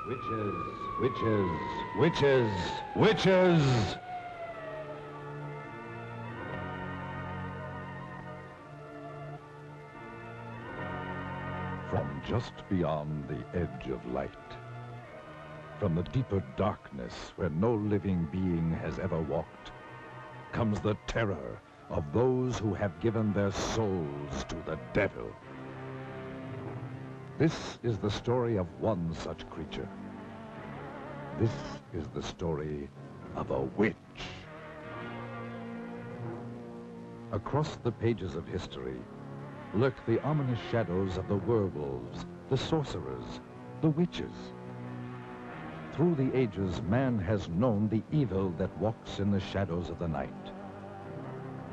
Witches, witches, witches, witches! From just beyond the edge of light, from the deeper darkness where no living being has ever walked, comes the terror of those who have given their souls to the devil. This is the story of one such creature. This is the story of a witch. Across the pages of history lurk the ominous shadows of the werewolves, the sorcerers, the witches. Through the ages, man has known the evil that walks in the shadows of the night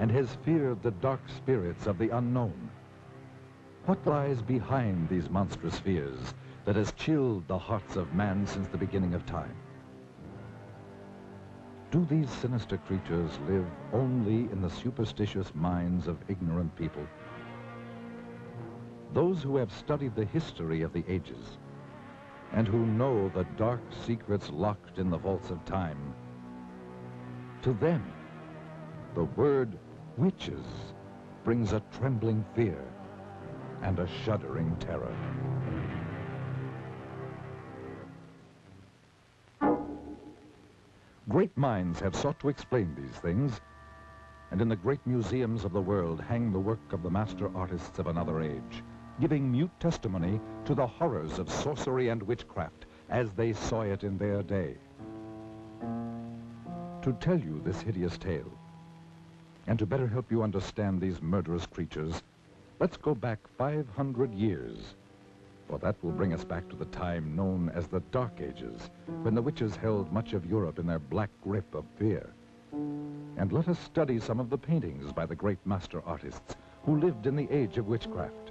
and has feared the dark spirits of the unknown. What lies behind these monstrous fears that has chilled the hearts of man since the beginning of time? Do these sinister creatures live only in the superstitious minds of ignorant people? Those who have studied the history of the ages and who know the dark secrets locked in the vaults of time, to them, the word witches brings a trembling fear and a shuddering terror. Great minds have sought to explain these things, and in the great museums of the world hang the work of the master artists of another age, giving mute testimony to the horrors of sorcery and witchcraft as they saw it in their day. To tell you this hideous tale, and to better help you understand these murderous creatures, let's go back 500 years, for that will bring us back to the time known as the Dark Ages, when the witches held much of Europe in their black grip of fear. And let us study some of the paintings by the great master artists who lived in the age of witchcraft.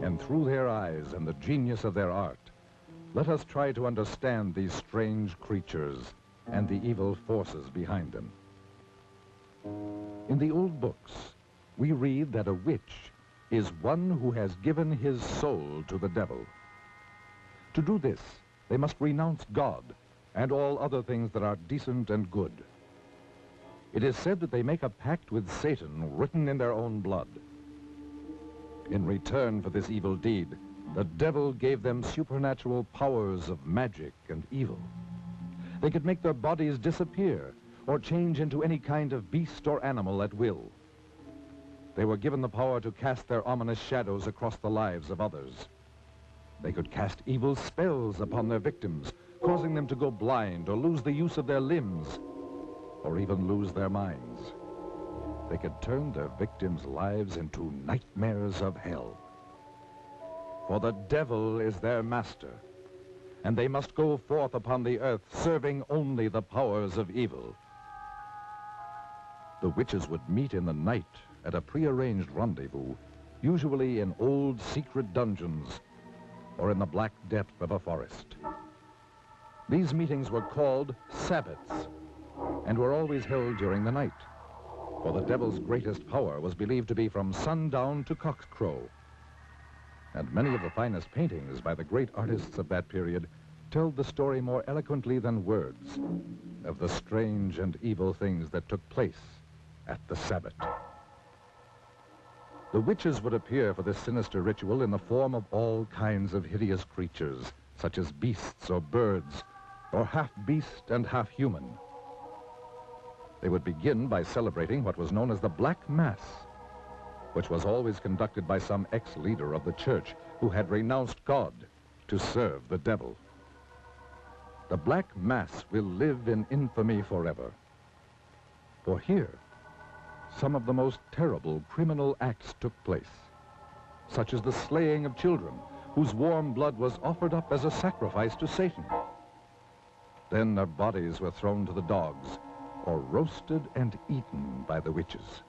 And through their eyes and the genius of their art, let us try to understand these strange creatures and the evil forces behind them. In the old books, we read that a witch is one who has given his soul to the devil. To do this, they must renounce God and all other things that are decent and good. It is said that they make a pact with Satan written in their own blood. In return for this evil deed, the devil gave them supernatural powers of magic and evil. They could make their bodies disappear or change into any kind of beast or animal at will. They were given the power to cast their ominous shadows across the lives of others. They could cast evil spells upon their victims, causing them to go blind or lose the use of their limbs, or even lose their minds. They could turn their victims' lives into nightmares of hell. For the devil is their master, and they must go forth upon the earth serving only the powers of evil. The witches would meet in the night at a prearranged rendezvous, usually in old secret dungeons or in the black depth of a forest. These meetings were called sabbats and were always held during the night, for the devil's greatest power was believed to be from sundown to cockcrow. And many of the finest paintings by the great artists of that period tell the story more eloquently than words of the strange and evil things that took place at the Sabbat. The witches would appear for this sinister ritual in the form of all kinds of hideous creatures, such as beasts or birds, or half beast and half human. They would begin by celebrating what was known as the Black Mass, which was always conducted by some ex-leader of the church who had renounced God to serve the devil. The Black Mass will live in infamy forever. For here, some of the most terrible criminal acts took place, such as the slaying of children, whose warm blood was offered up as a sacrifice to Satan. Then their bodies were thrown to the dogs, or roasted and eaten by the witches.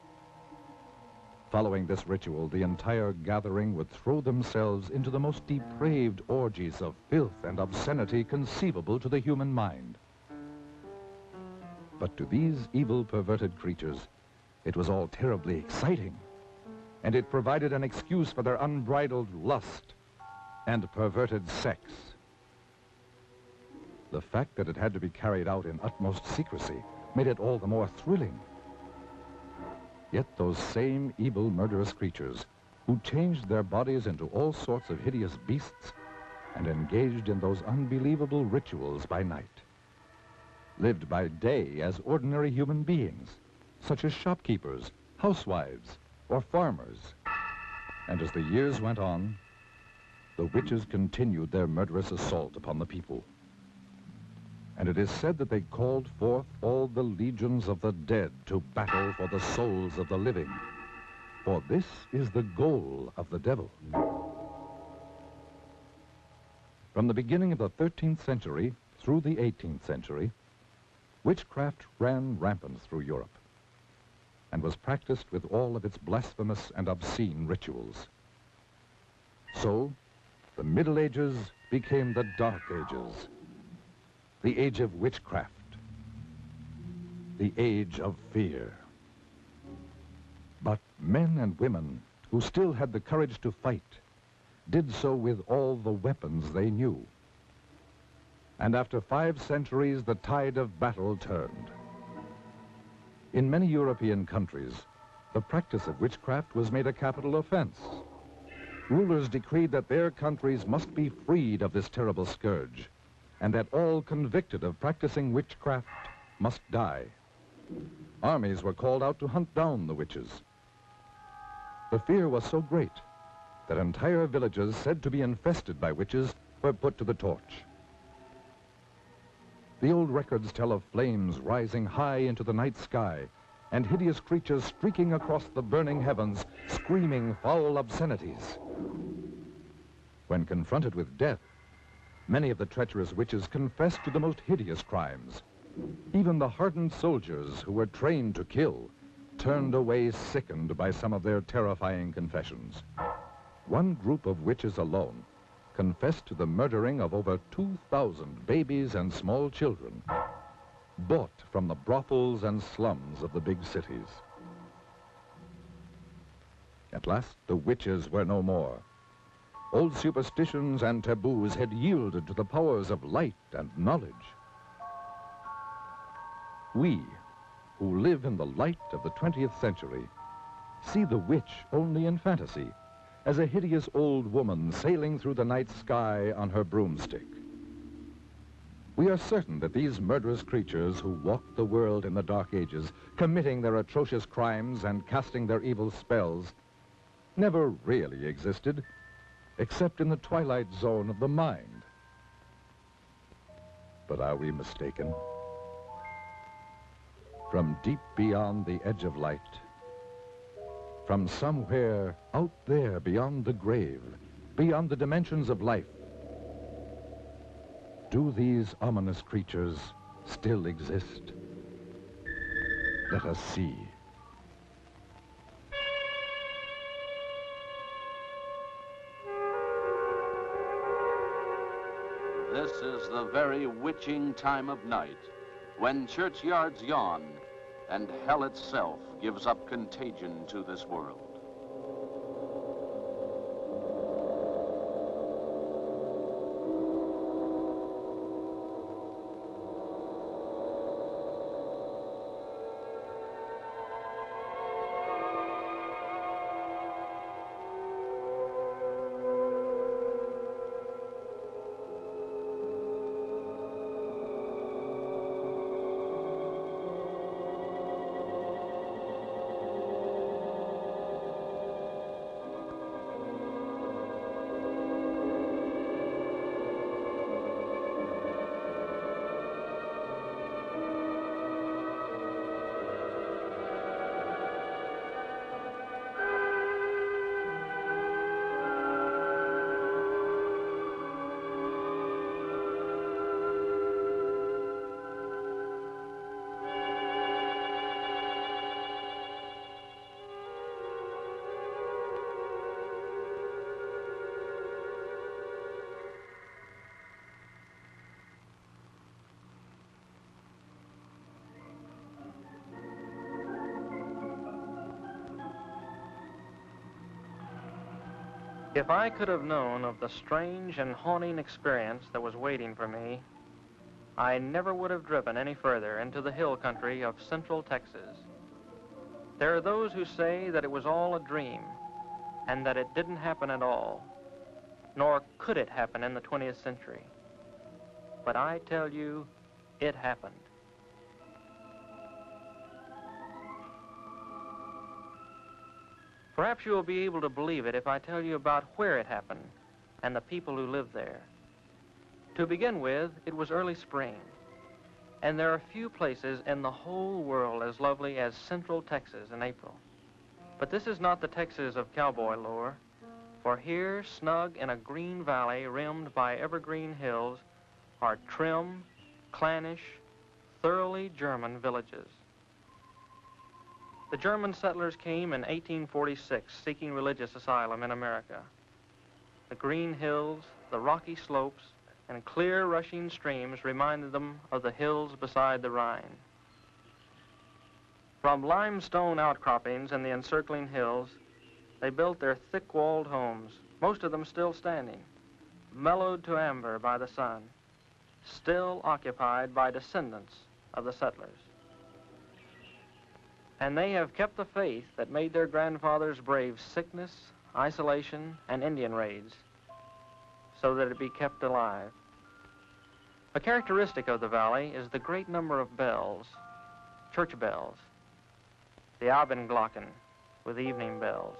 Following this ritual, the entire gathering would throw themselves into the most depraved orgies of filth and obscenity conceivable to the human mind. But to these evil, perverted creatures, it was all terribly exciting, and it provided an excuse for their unbridled lust and perverted sex. The fact that it had to be carried out in utmost secrecy made it all the more thrilling. Yet those same evil, murderous creatures who changed their bodies into all sorts of hideous beasts and engaged in those unbelievable rituals by night, lived by day as ordinary human beings, such as shopkeepers, housewives, or farmers. And as the years went on, the witches continued their murderous assault upon the people. And it is said that they called forth all the legions of the dead to battle for the souls of the living. For this is the goal of the devil. From the beginning of the 13th century through the 18th century, witchcraft ran rampant through Europe and was practiced with all of its blasphemous and obscene rituals. So, the Middle Ages became the Dark Ages, the age of witchcraft, the age of fear. But men and women who still had the courage to fight did so with all the weapons they knew. And after 5 centuries, the tide of battle turned. In many European countries, the practice of witchcraft was made a capital offense. Rulers decreed that their countries must be freed of this terrible scourge, and that all convicted of practicing witchcraft must die. Armies were called out to hunt down the witches. The fear was so great that entire villages said to be infested by witches were put to the torch. The old records tell of flames rising high into the night sky and hideous creatures streaking across the burning heavens, screaming foul obscenities. When confronted with death, many of the treacherous witches confessed to the most hideous crimes. Even the hardened soldiers who were trained to kill turned away sickened by some of their terrifying confessions. One group of witches alone confessed to the murdering of over 2,000 babies and small children, bought from the brothels and slums of the big cities. At last, the witches were no more. Old superstitions and taboos had yielded to the powers of light and knowledge. We, who live in the light of the 20th century, see the witch only in fantasy, as a hideous old woman sailing through the night sky on her broomstick. We are certain that these murderous creatures who walked the world in the Dark Ages, committing their atrocious crimes and casting their evil spells, never really existed, except in the twilight zone of the mind. But are we mistaken? From deep beyond the edge of light, from somewhere out there beyond the grave, beyond the dimensions of life, do these ominous creatures still exist? Let us see. This is the very witching time of night, when churchyards yawn and hell itself gives up contagion to this world. If I could have known of the strange and haunting experience that was waiting for me, I never would have driven any further into the hill country of central Texas. There are those who say that it was all a dream and that it didn't happen at all, nor could it happen in the 20th century. But I tell you, it happened. Perhaps you will be able to believe it if I tell you about where it happened and the people who lived there. To begin with, it was early spring, and there are few places in the whole world as lovely as central Texas in April. But this is not the Texas of cowboy lore, for here, snug in a green valley rimmed by evergreen hills, are trim, clannish, thoroughly German villages. The German settlers came in 1846 seeking religious asylum in America. The green hills, the rocky slopes, and clear rushing streams reminded them of the hills beside the Rhine. From limestone outcroppings in the encircling hills, they built their thick-walled homes, most of them still standing, mellowed to amber by the sun, still occupied by descendants of the settlers. And they have kept the faith that made their grandfathers brave sickness, isolation, and Indian raids, so that it be kept alive. A characteristic of the valley is the great number of bells, church bells, the Abendglocken with evening bells.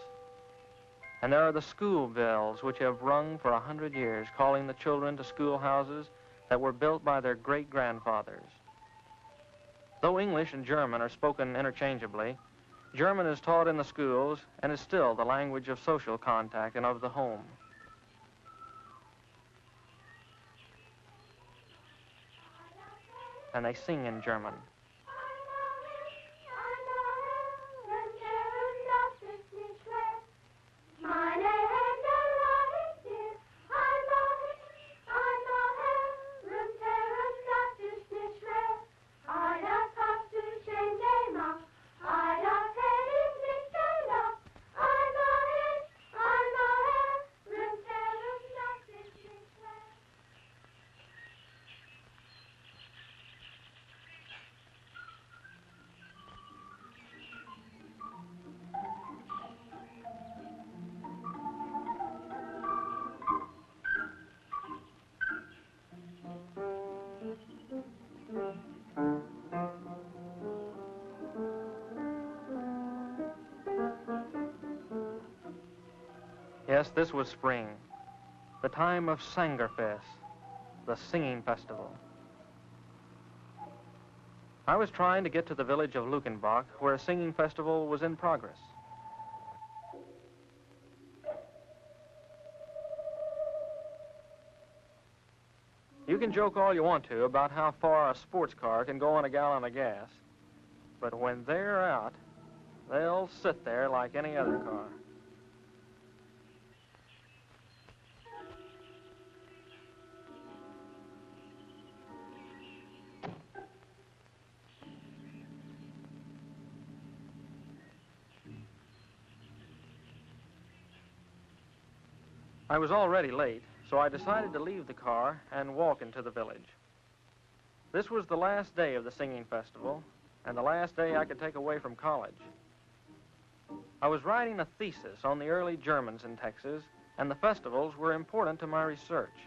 And there are the school bells which have rung for 100 years, calling the children to schoolhouses that were built by their great-grandfathers. Though English and German are spoken interchangeably, German is taught in the schools and is still the language of social contact and of the home. And they sing in German. Yes, this was spring, the time of Sangerfest, the singing festival. I was trying to get to the village of Luckenbach, where a singing festival was in progress. You can joke all you want to about how far a sports car can go on a gallon of gas, but when they're out, they'll sit there like any other car. I was already late, so I decided to leave the car and walk into the village. This was the last day of the singing festival, and the last day I could take away from college. I was writing a thesis on the early Germans in Texas, and the festivals were important to my research.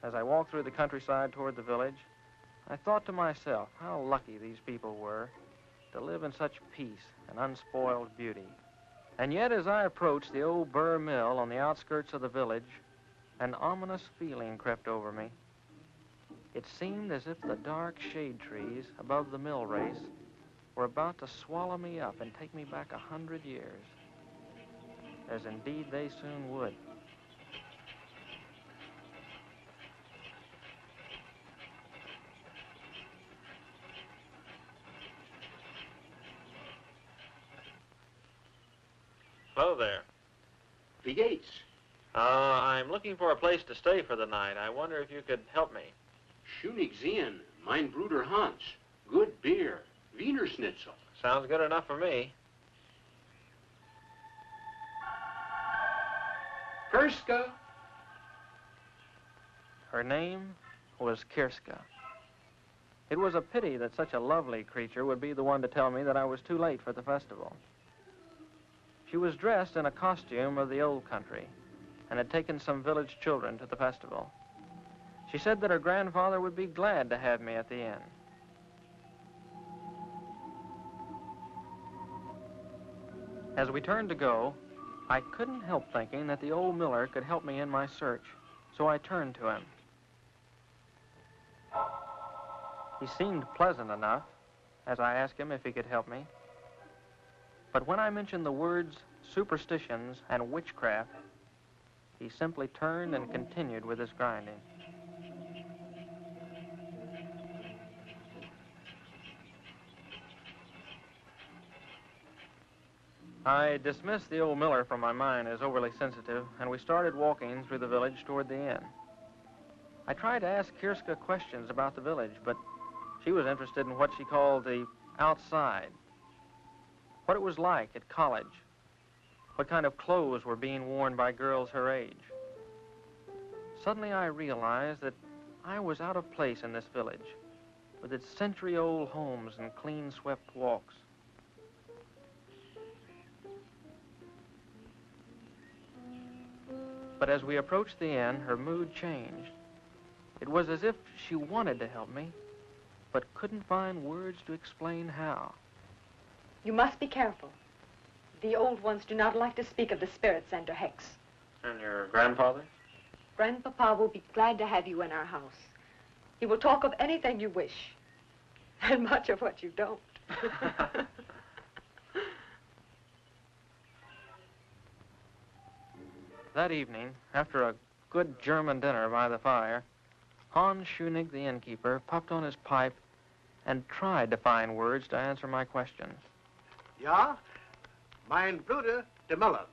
As I walked through the countryside toward the village, I thought to myself how lucky these people were to live in such peace and unspoiled beauty. And yet, as I approached the old burr mill on the outskirts of the village, an ominous feeling crept over me. It seemed as if the dark shade trees above the mill race were about to swallow me up and take me back 100 years, as indeed they soon would. Hello there. The Yates. I'm looking for a place to stay for the night. I wonder if you could help me. Schönig sehen, mein Bruder Hans. Good beer. Wiener Schnitzel. Sounds good enough for me. Kirska. Her name was Kirska. It was a pity that such a lovely creature would be the one to tell me that I was too late for the festival. She was dressed in a costume of the old country and had taken some village children to the festival. She said that her grandfather would be glad to have me at the inn. As we turned to go, I couldn't help thinking that the old miller could help me in my search, so I turned to him. He seemed pleasant enough as I asked him if he could help me. But when I mentioned the words superstitions and witchcraft, he simply turned and continued with his grinding. I dismissed the old miller from my mind as overly sensitive, and we started walking through the village toward the inn. I tried to ask Kirska questions about the village, but she was interested in what she called the outside, what it was like at college, what kind of clothes were being worn by girls her age. Suddenly I realized that I was out of place in this village, with its century-old homes and clean-swept walks. But as we approached the inn, her mood changed. It was as if she wanted to help me, but couldn't find words to explain how. You must be careful. The old ones do not like to speak of the spirits and hex. And your grandfather? Grandpapa will be glad to have you in our house. He will talk of anything you wish, and much of what you don't. That evening, after a good German dinner by the fire, Hans Schunig, the innkeeper, puffed on his pipe and tried to find words to answer my questions. Ja, mein Bruder, the Miller.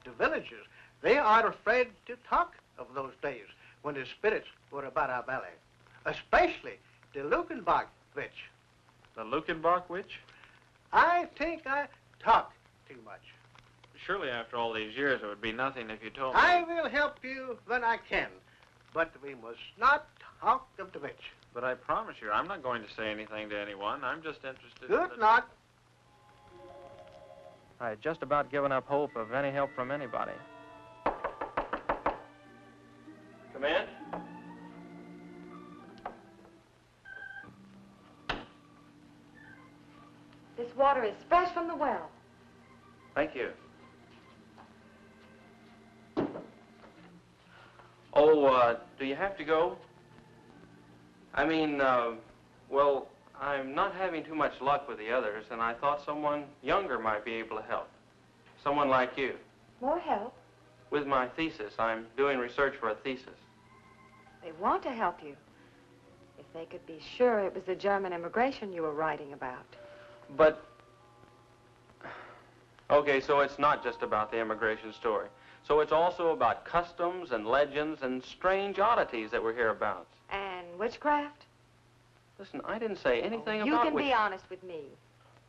The villagers, they are afraid to talk of those days when the spirits were about our belly, especially the Lukenbach witch. The Lukenbach witch? I think I talk too much. Surely after all these years it would be nothing if you told me. I will help you when I can, but we must not talk of the witch. But I promise you, I'm not going to say anything to anyone. I'm just interested Good in not. I had just about given up hope of any help from anybody. Come in. This water is fresh from the well. Thank you. Oh, do you have to go? I mean, well, I'm not having too much luck with the others, and I thought someone younger might be able to help. Someone like you. More help? With my thesis. I'm doing research for a thesis. They want to help you. If they could be sure it was the German immigration you were writing about. But, okay, so it's not just about the immigration story. So it's also about customs and legends and strange oddities that we're hereabouts. And witchcraft? Listen, I didn't say anything about You can be honest with me.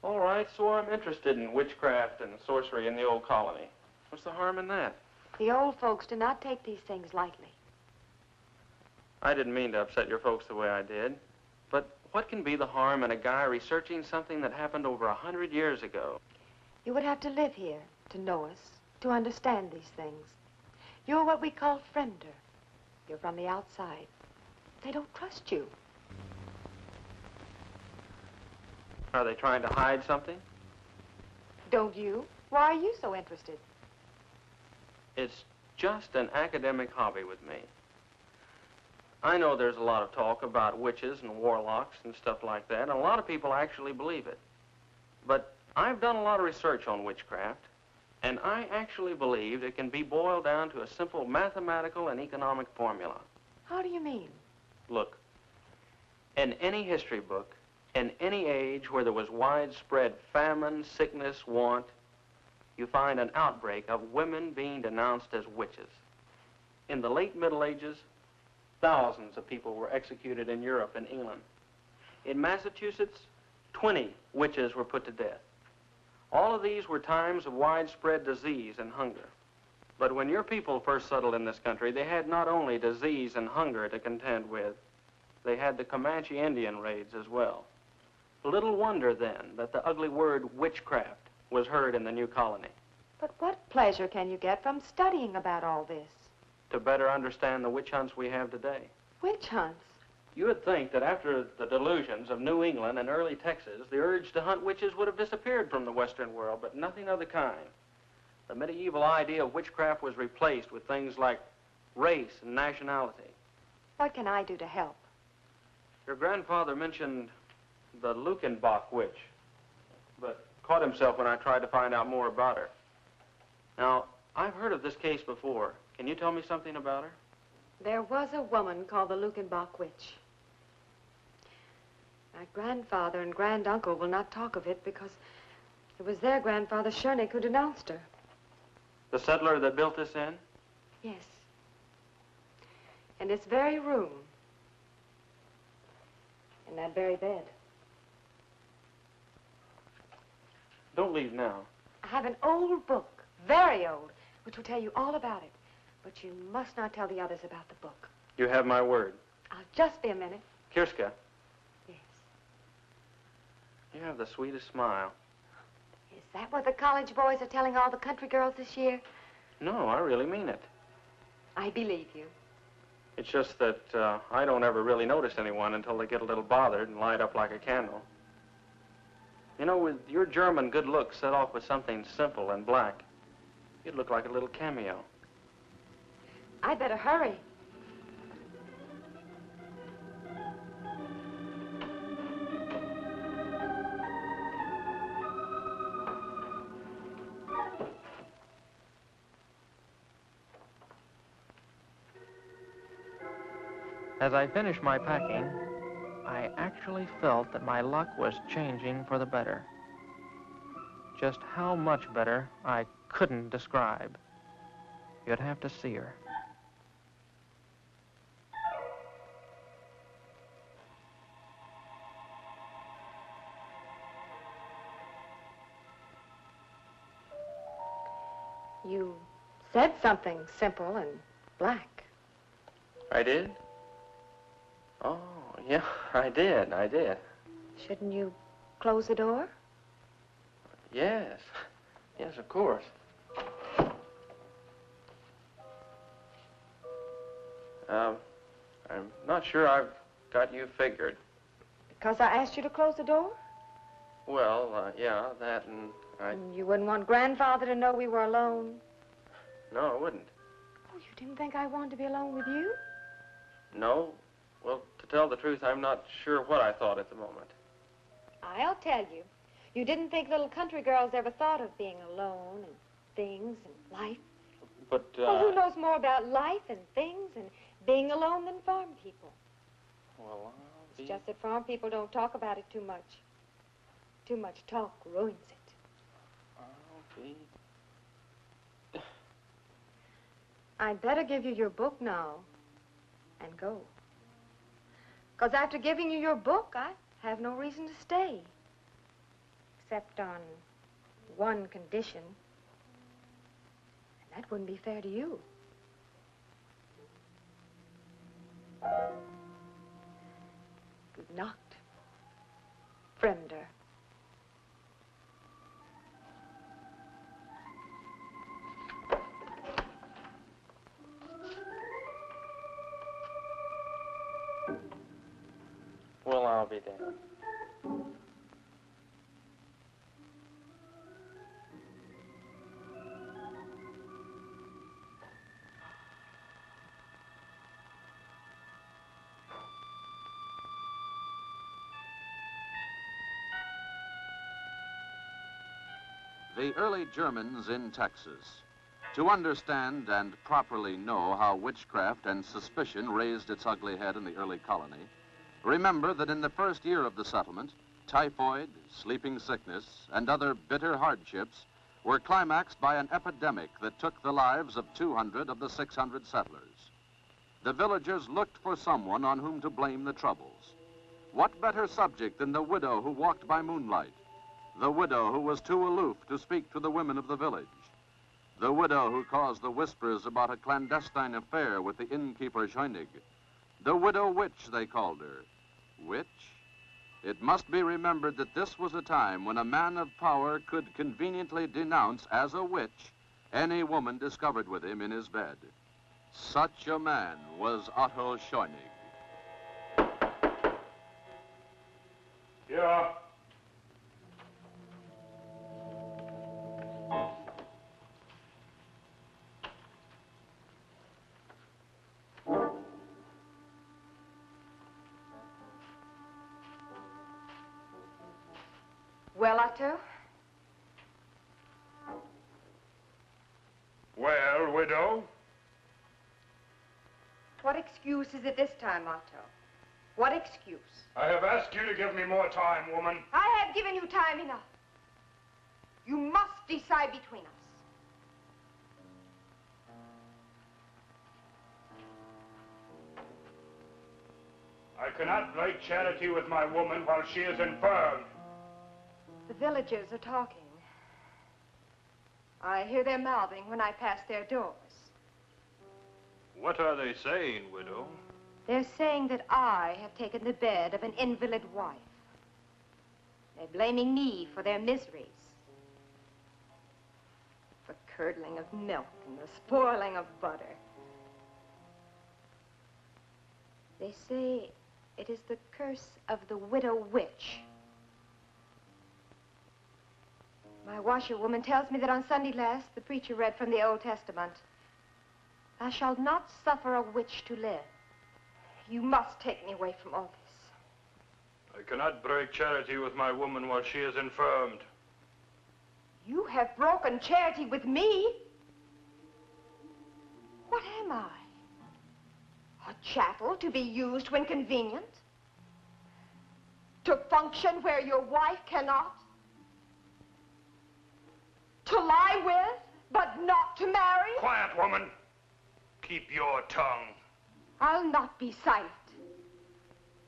All right, so I'm interested in witchcraft and sorcery in the old colony. What's the harm in that? The old folks do not take these things lightly. I didn't mean to upset your folks the way I did. But what can be the harm in a guy researching something that happened over 100 years ago? You would have to live here to know us, to understand these things. You're what we call friender. You're from the outside. They don't trust you. Are they trying to hide something? Don't you? Why are you so interested? It's just an academic hobby with me. I know there's a lot of talk about witches and warlocks and stuff like that, and a lot of people actually believe it. But I've done a lot of research on witchcraft, and I actually believe it can be boiled down to a simple mathematical and economic formula. How do you mean? Look, in any history book, in any age where there was widespread famine, sickness, want, you find an outbreak of women being denounced as witches. In the late Middle Ages, thousands of people were executed in Europe and England. In Massachusetts, 20 witches were put to death. All of these were times of widespread disease and hunger. But when your people first settled in this country, they had not only disease and hunger to contend with, they had the Comanche Indian raids as well. Little wonder, then, that the ugly word witchcraft was heard in the new colony. But what pleasure can you get from studying about all this? To better understand the witch hunts we have today. Witch hunts? You would think that after the delusions of New England and early Texas, the urge to hunt witches would have disappeared from the Western world, but nothing of the kind. The medieval idea of witchcraft was replaced with things like race and nationality. What can I do to help? Your grandfather mentioned the Lukenbach witch, but caught himself when I tried to find out more about her. Now, I've heard of this case before. Can you tell me something about her? There was a woman called the Lukenbach witch. My grandfather and granduncle will not talk of it because it was their grandfather, Sherlock, who denounced her. The settler that built this inn? Yes. In this very room. In that very bed. Don't leave now. I have an old book, very old, which will tell you all about it. But you must not tell the others about the book. You have my word. I'll just be a minute. Kirska. Yes. You have the sweetest smile. Is that what the college boys are telling all the country girls this year? No, I really mean it. I believe you. It's just that I don't ever really notice anyone until they get a little bothered and light up like a candle. You know, with your German good looks set off with something simple and black, you'd look like a little cameo. I'd better hurry. As I finished my packing, I actually felt that my luck was changing for the better. Just how much better, I couldn't describe. You'd have to see her. You said something simple and black. I did? Oh, yeah, I did. Shouldn't you close the door? Yes. Yes, of course. I'm not sure I've got you figured. Because I asked you to close the door? Well, yeah, that and And you wouldn't want Grandfather to know we were alone? No, I wouldn't. Oh, you didn't think I wanted to be alone with you? No. Well, to tell the truth, I'm not sure what I thought at the moment. I'll tell you. You didn't think little country girls ever thought of being alone and things and life? But, Well, who knows more about life and things and being alone than farm people? Well, It's just that farm people don't talk about it too much. Too much talk ruins it. I'll be... I'd better give you your book now and go. Because after giving you your book, I have no reason to stay. Except on one condition. And that wouldn't be fair to you. Good night, Fremder. Well, I'll be damned. The early Germans in Texas. To understand and properly know how witchcraft and suspicion raised its ugly head in the early colony, remember that in the first year of the settlement, typhoid, sleeping sickness, and other bitter hardships were climaxed by an epidemic that took the lives of 200 of the 600 settlers. The villagers looked for someone on whom to blame the troubles. What better subject than the widow who walked by moonlight? The widow who was too aloof to speak to the women of the village. The widow who caused the whispers about a clandestine affair with the innkeeper Scheunig. The widow witch, they called her. Witch? It must be remembered that this was a time when a man of power could conveniently denounce as a witch any woman discovered with him in his bed. Such a man was Otto Scheunig. Yeah. Well, Otto? Well, widow? What excuse is it this time, Otto? What excuse? I have asked you to give me more time, woman. I have given you time enough. You must decide between us. I cannot break charity with my woman while she is infirm. The villagers are talking. I hear their mouthing when I pass their doors. What are they saying, widow? They're saying that I have taken the bed of an invalid wife. They're blaming me for their miseries. The curdling of milk and the spoiling of butter. They say it is the curse of the widow witch. My washerwoman tells me that on Sunday last, the preacher read from the Old Testament. Thou shalt not suffer a witch to live. You must take me away from all this. I cannot break charity with my woman while she is infirmed. You have broken charity with me? What am I? A chattel to be used when convenient? To function where your wife cannot? To lie with, but not to marry? Quiet, woman. Keep your tongue. I'll not be silent.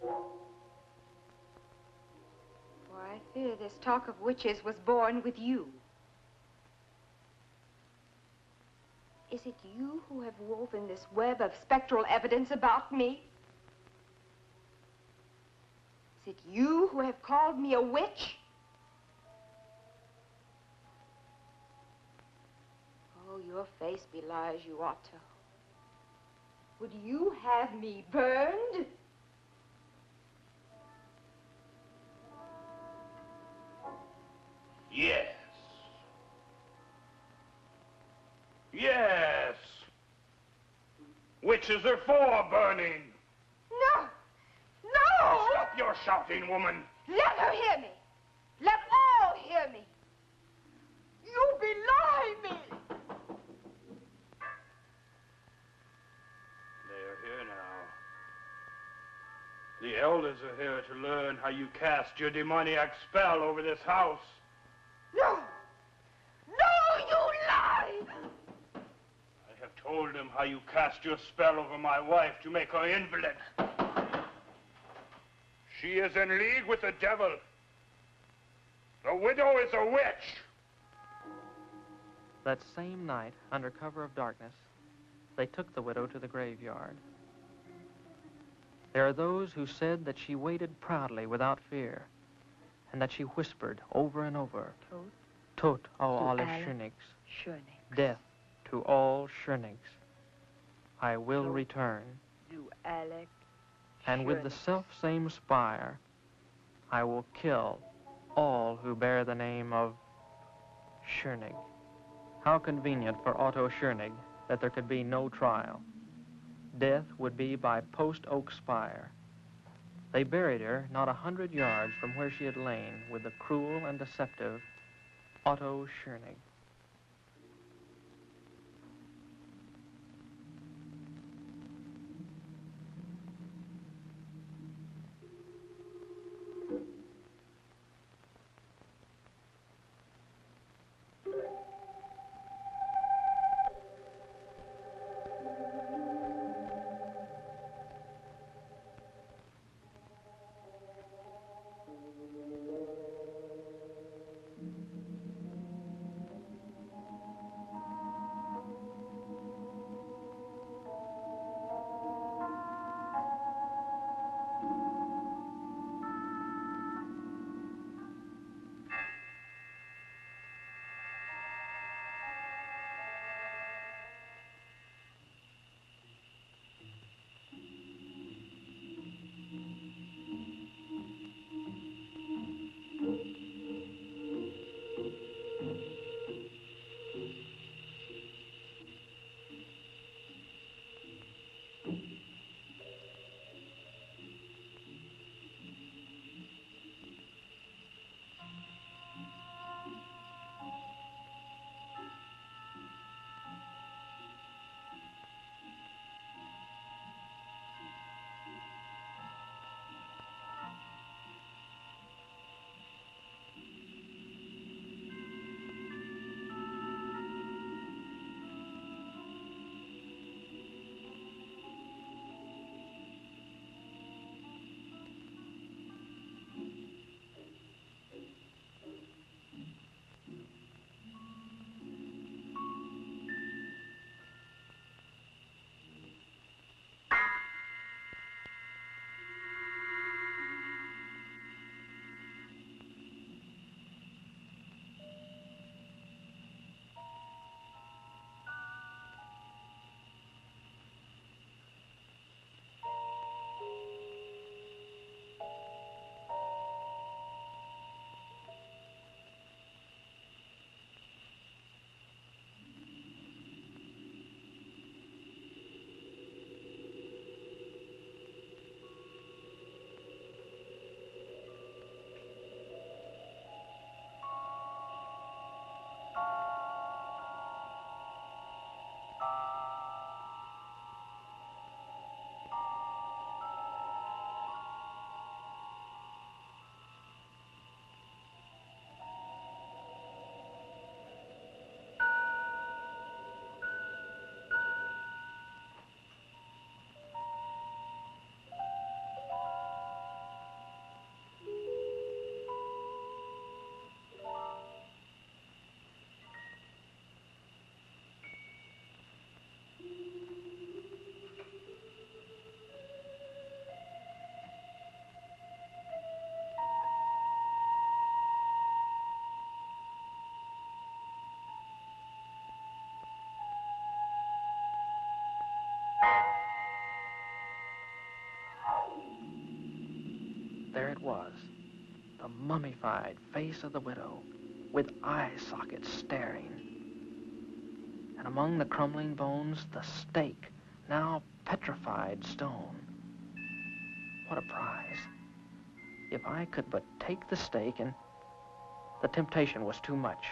For I fear this talk of witches was born with you. Is it you who have woven this web of spectral evidence about me? Is it you who have called me a witch? Oh, your face belies you, Otto. Would you have me burned? Yes. Yes. Witches are for burning. No! No! Stop your shouting, woman. Let her hear me. Let all hear me. You belie me. They're here now. The elders are here to learn how you cast your demoniac spell over this house. No! No, you lie! I have told them how you cast your spell over my wife to make her invalid. She is in league with the devil. The widow is a witch. That same night, under cover of darkness, they took the widow to the graveyard. There are those who said that she waited proudly without fear, and that she whispered over and over, Tot au alle Schönigs, death to all Schönigs. I will return. And with the self-same spire, I will kill all who bear the name of Schönig. How convenient for Otto Schönig that there could be no trial. Death would be by post oak spire. They buried her not 100 yards from where she had lain with the cruel and deceptive Otto Schönig. there it was, the mummified face of the widow, with eye sockets staring. And among the crumbling bones, the stake, now petrified stone. What a prize. If I could but take the stake, and the temptation was too much.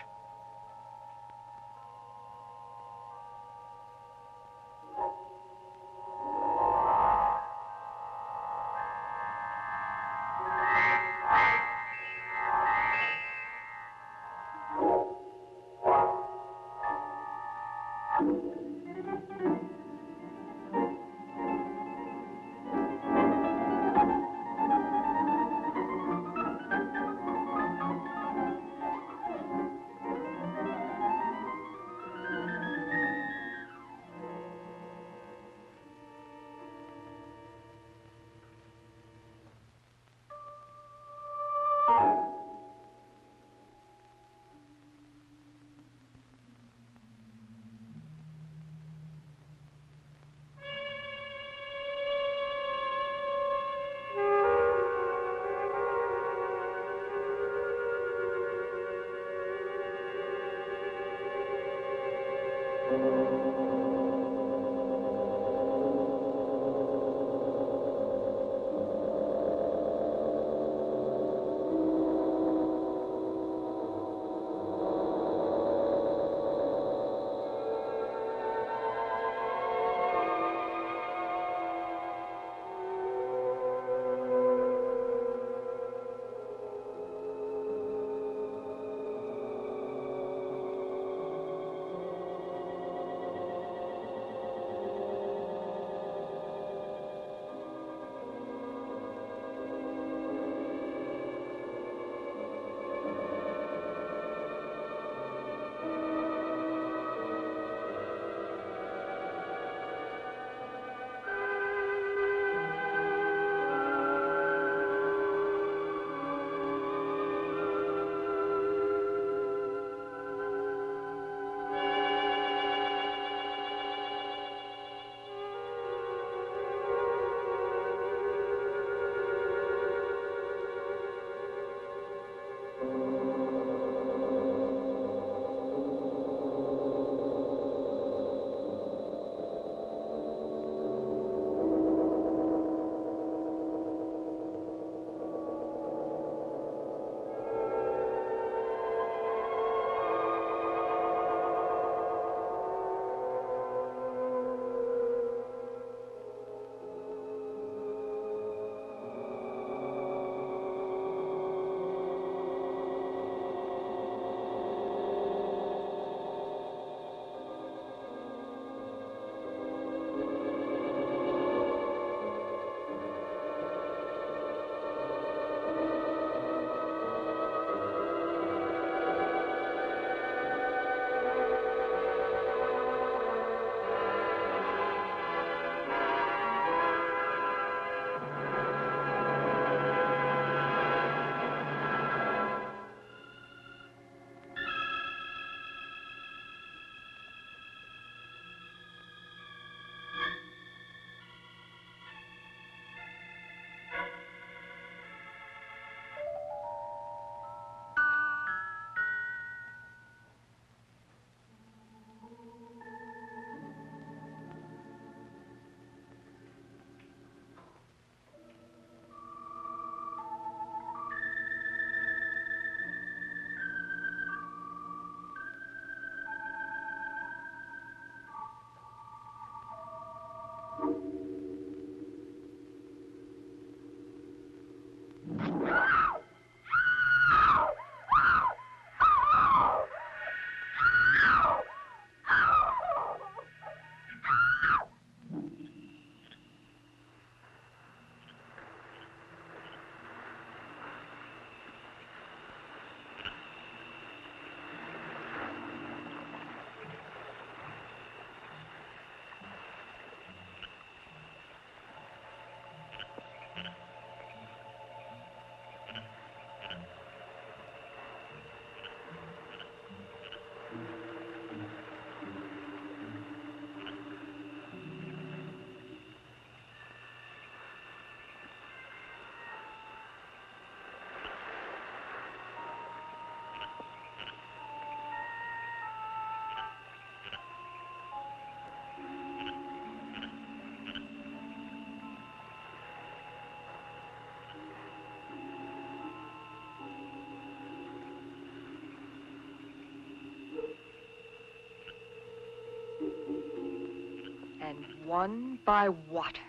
and won by water.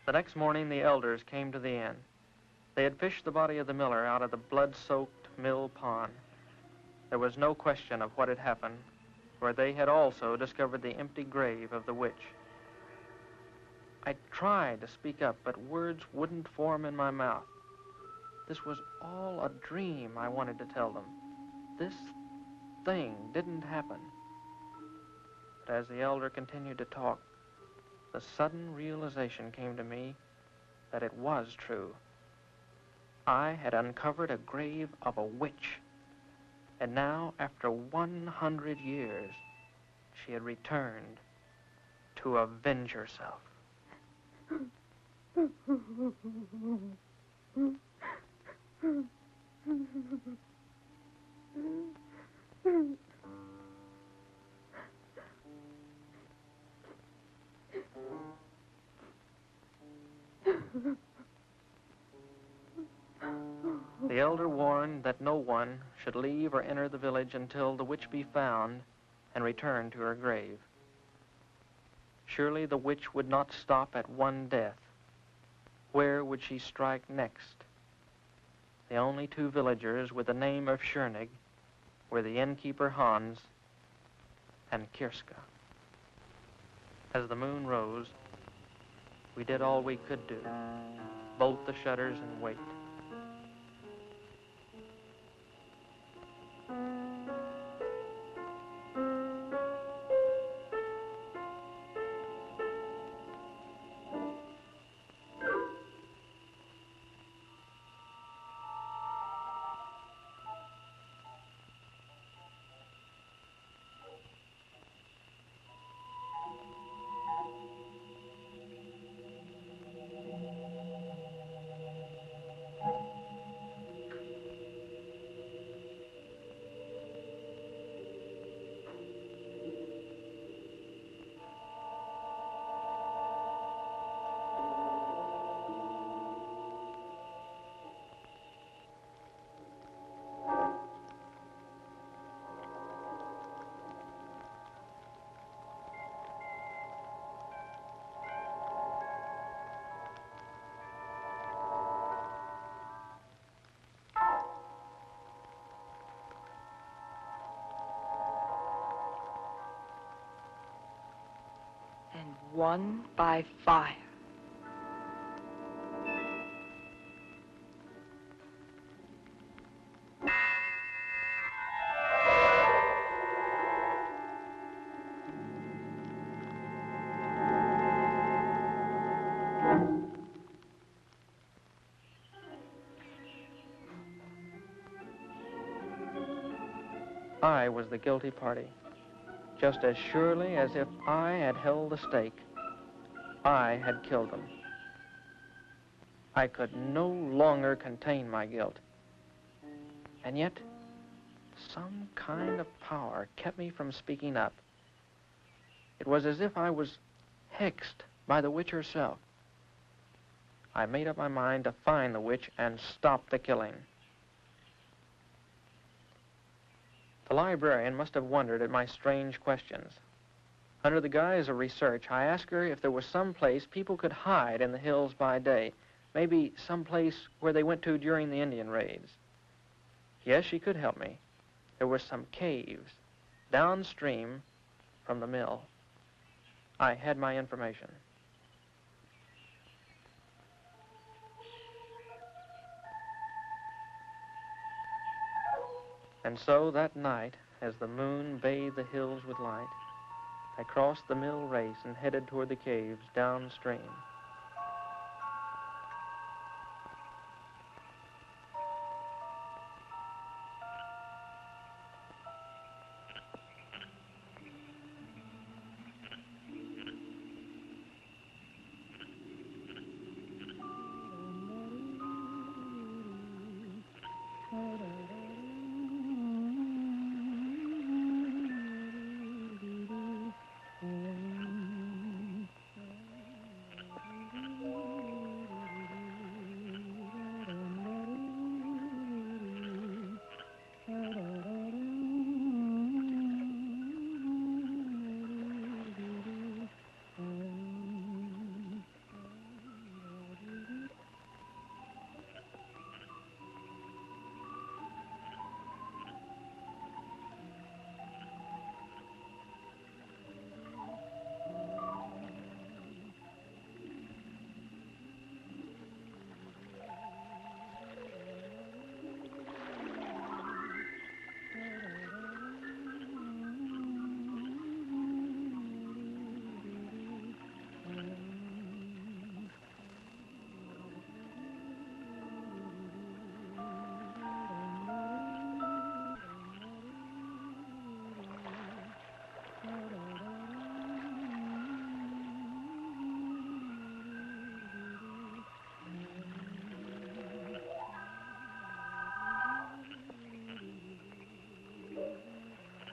The next morning, the elders came to the inn. They had fished the body of the miller out of the blood-soaked mill pond. There was no question of what had happened, for they had also discovered the empty grave of the witch. I tried to speak up, but words wouldn't form in my mouth. This was all a dream, I wanted to tell them. This thing didn't happen. But as the elder continued to talk, the sudden realization came to me that it was true. I had uncovered a grave of a witch, and now, after 100 years, she had returned to avenge herself. The elder warned that no one should leave or enter the village until the witch be found and return to her grave. Surely the witch would not stop at one death. Where would she strike next? The only two villagers with the name of Shernig were the innkeeper Hans and Kirska. As the moon rose, we did all we could do, bolt the shutters and wait. And won by fire. I was the guilty party. Just as surely as if I had held the stake, I had killed them. I could no longer contain my guilt. And yet, some kind of power kept me from speaking up. It was as if I was hexed by the witch herself. I made up my mind to find the witch and stop the killing. The librarian must have wondered at my strange questions. Under the guise of research, I asked her if there was some place people could hide in the hills by day, maybe some place where they went to during the Indian raids. Yes, she could help me. There were some caves downstream from the mill. I had my information. And so that night, as the moon bathed the hills with light, I crossed the mill race and headed toward the caves downstream.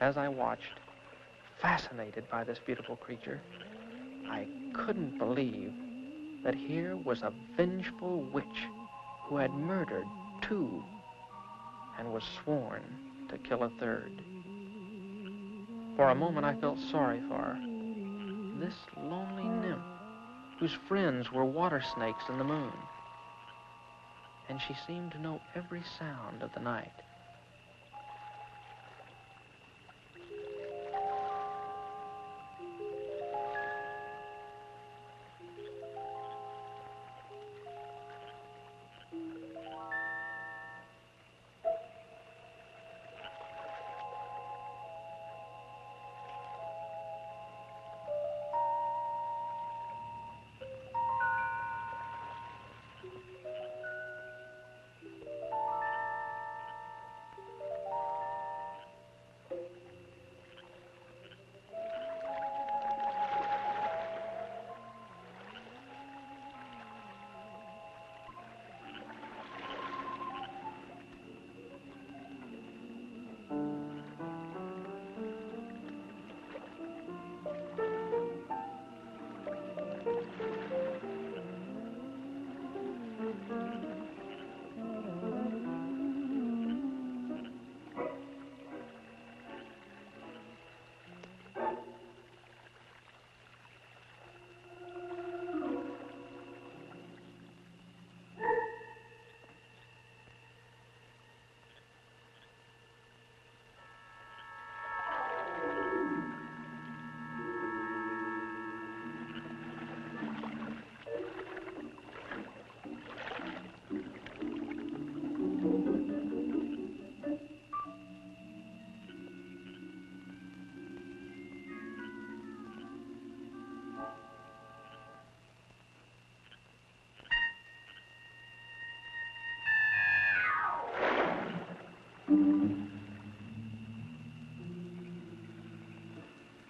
As I watched, fascinated by this beautiful creature, I couldn't believe that here was a vengeful witch who had murdered 2 and was sworn to kill a 3rd. For a moment, I felt sorry for her. This lonely nymph, whose friends were water snakes in the moon. And she seemed to know every sound of the night.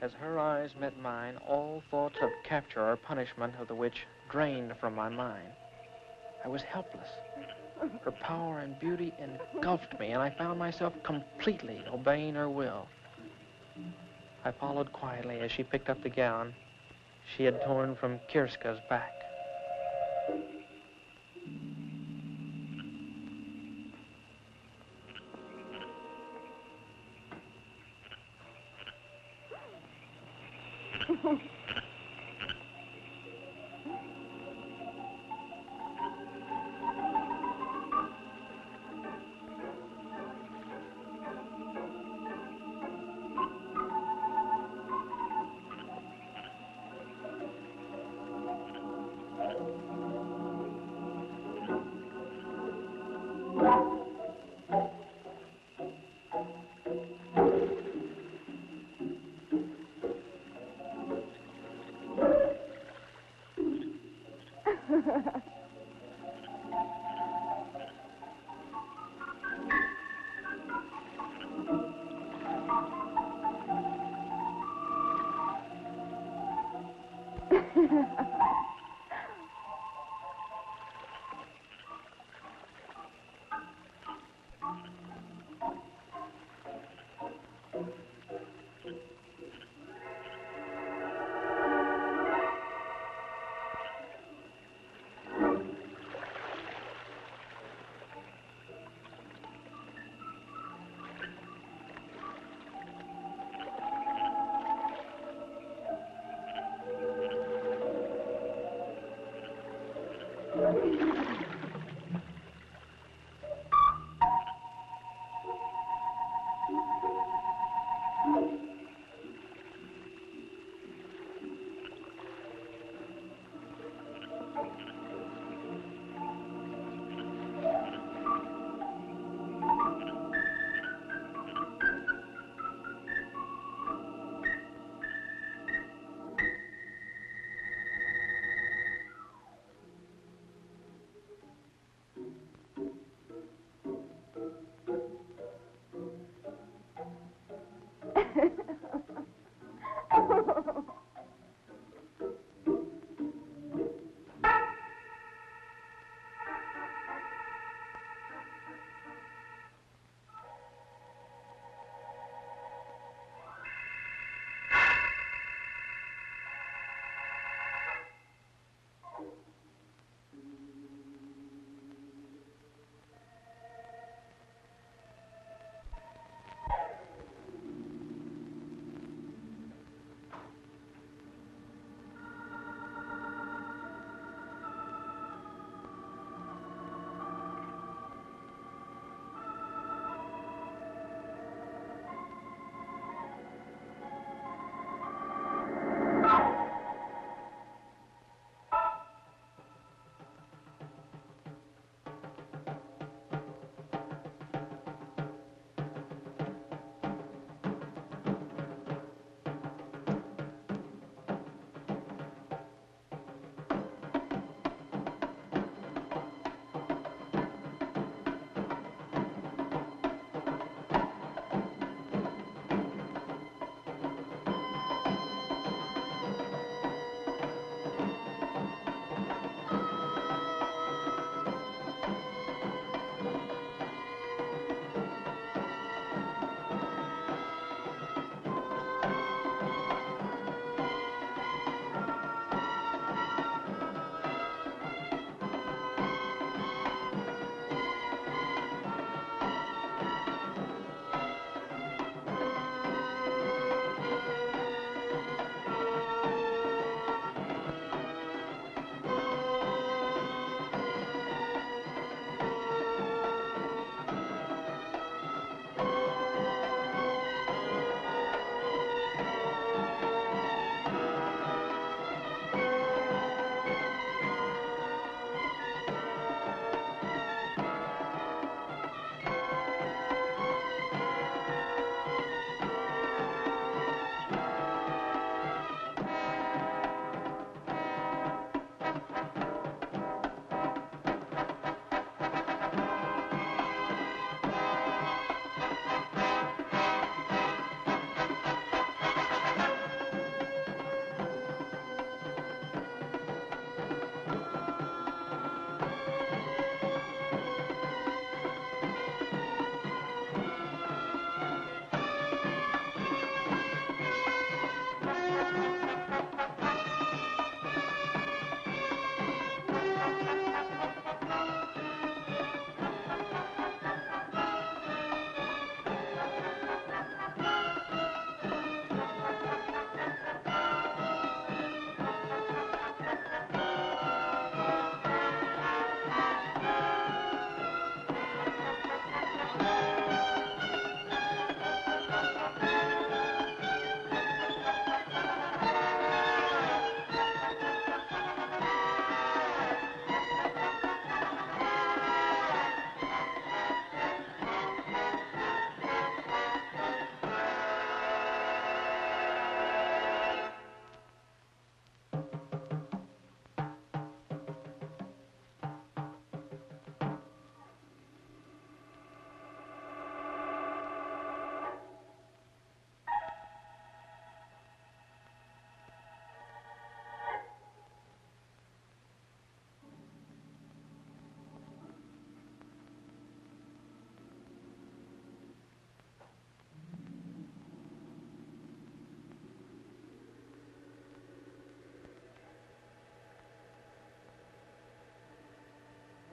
As her eyes met mine, all thoughts of capture or punishment of the witch drained from my mind. I was helpless. Her power and beauty engulfed me, and I found myself completely obeying her will. I followed quietly as she picked up the gown she had torn from Kirska's back.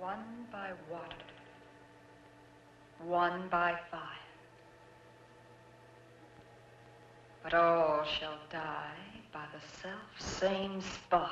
one by water, one by fire. But all shall die by the self-same spire.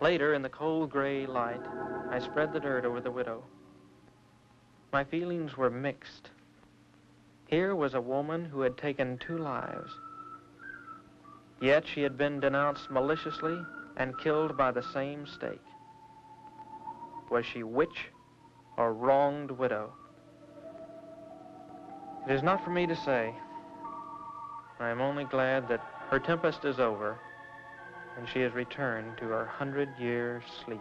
Later, in the cold gray light, I spread the dirt over the widow. My feelings were mixed. Here was a woman who had taken 2 lives. Yet she had been denounced maliciously and killed by the same stake. Was she witch or wronged widow? It is not for me to say. I am only glad that her tempest is over and she has returned to her 100-year sleep.